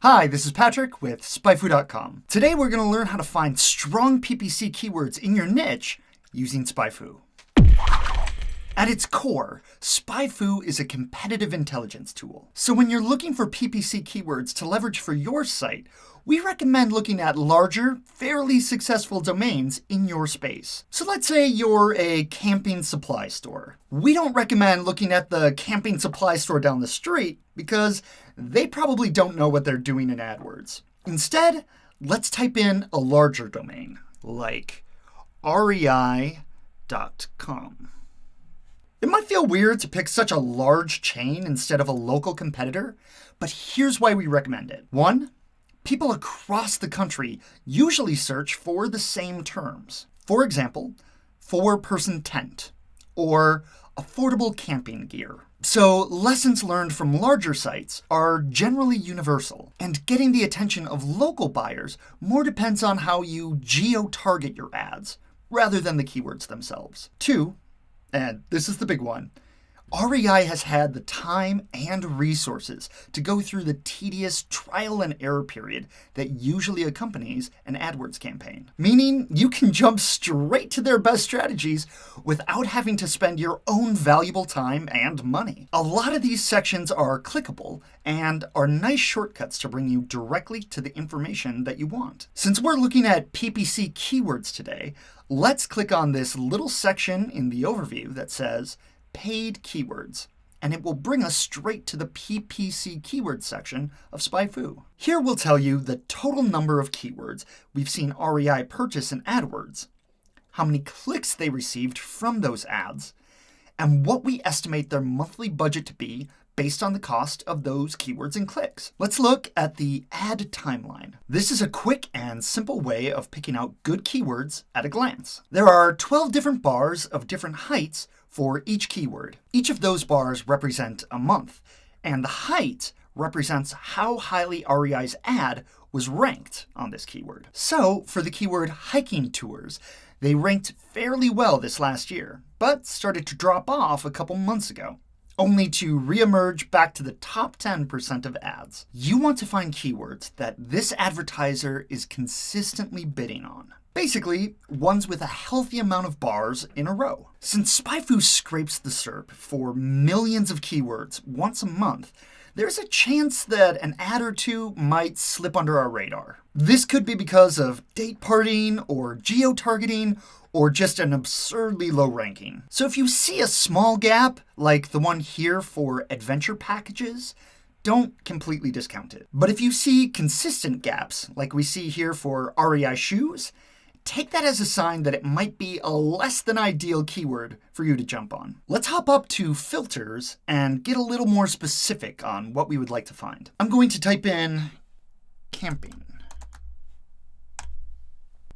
Hi, this is Patrick with SpyFu.com. Today we're going to learn how to find strong PPC keywords in your niche using SpyFu. At its core, SpyFu is a competitive intelligence tool. So when you're looking for PPC keywords to leverage for your site, we recommend looking at larger, fairly successful domains in your space. So let's say you're a camping supply store. We don't recommend looking at the camping supply store down the street because they probably don't know what they're doing in AdWords. Instead, let's type in a larger domain like rei.com. It might feel weird to pick such a large chain instead of a local competitor, but here's why we recommend it. 1, people across the country usually search for the same terms. For example, 4-person tent or affordable camping gear. So lessons learned from larger sites are generally universal, and getting the attention of local buyers more depends on how you geo-target your ads rather than the keywords themselves. 2, and this is the big one, REI has had the time and resources to go through the tedious trial and error period that usually accompanies an AdWords campaign. Meaning you can jump straight to their best strategies without having to spend your own valuable time and money. A lot of these sections are clickable and are nice shortcuts to bring you directly to the information that you want. Since we're looking at PPC keywords today, let's click on this little section in the overview that says paid keywords, and it will bring us straight to the PPC keyword section of SpyFu. Here we'll tell you the total number of keywords we've seen REI purchase in AdWords, how many clicks they received from those ads, and what we estimate their monthly budget to be based on the cost of those keywords and clicks. Let's look at the ad timeline. This is a quick and simple way of picking out good keywords at a glance. There are 12 different bars of different heights for each keyword. Each of those bars represent a month, and the height represents how highly REI's ad was ranked on this keyword. So for the keyword hiking tours, they ranked fairly well this last year, but started to drop off a couple months ago, only to reemerge back to the top 10% of ads. You want to find keywords that this advertiser is consistently bidding on. Basically, ones with a healthy amount of bars in a row. Since SpyFu scrapes the SERP for millions of keywords once a month, there's a chance that an ad or two might slip under our radar. This could be because of date parting or geo-targeting or just an absurdly low ranking. So if you see a small gap, like the one here for adventure packages, don't completely discount it. But if you see consistent gaps, like we see here for REI shoes, take that as a sign that it might be a less than ideal keyword for you to jump on. Let's hop up to filters and get a little more specific on what we would like to find. I'm going to type in camping.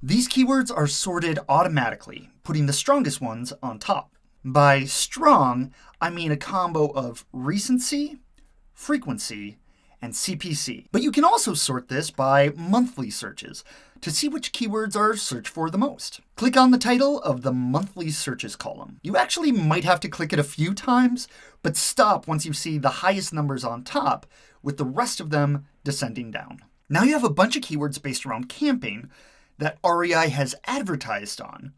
These keywords are sorted automatically, putting the strongest ones on top. By strong, I mean a combo of recency, frequency, and CPC. But you can also sort this by monthly searches to see which keywords are searched for the most. Click on the title of the monthly searches column. You actually might have to click it a few times, but stop once you see the highest numbers on top, with the rest of them descending down. Now you have a bunch of keywords based around camping that REI has advertised on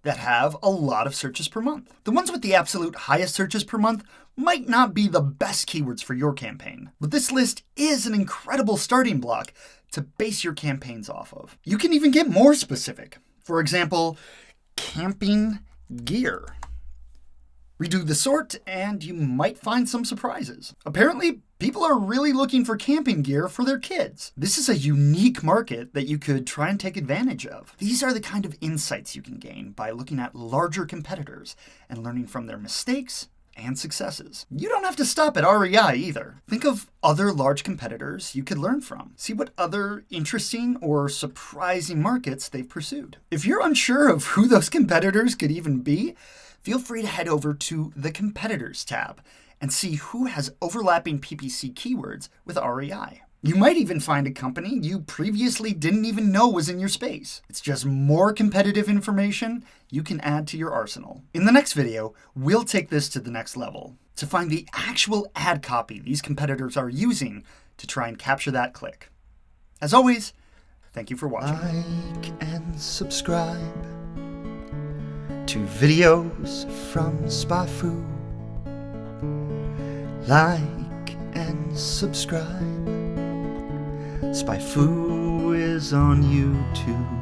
that have a lot of searches per month. The ones with the absolute highest searches per month might not be the best keywords for your campaign, but this list is an incredible starting block to base your campaigns off of. You can even get more specific. For example, camping gear. Redo the sort and you might find some surprises. Apparently, people are really looking for camping gear for their kids. This is a unique market that you could try and take advantage of. These are the kind of insights you can gain by looking at larger competitors and learning from their mistakes and successes. You don't have to stop at REI either. Think of other large competitors you could learn from. See what other interesting or surprising markets they've pursued. If you're unsure of who those competitors could even be, feel free to head over to the Competitors tab and see who has overlapping PPC keywords with REI. You might even find a company you previously didn't even know was in your space. It's just more competitive information you can add to your arsenal. In the next video, we'll take this to the next level to find the actual ad copy these competitors are using to try and capture that click. As always, thank you for watching. Like and subscribe to videos from SpyFu. Like and subscribe. SpyFu is on YouTube.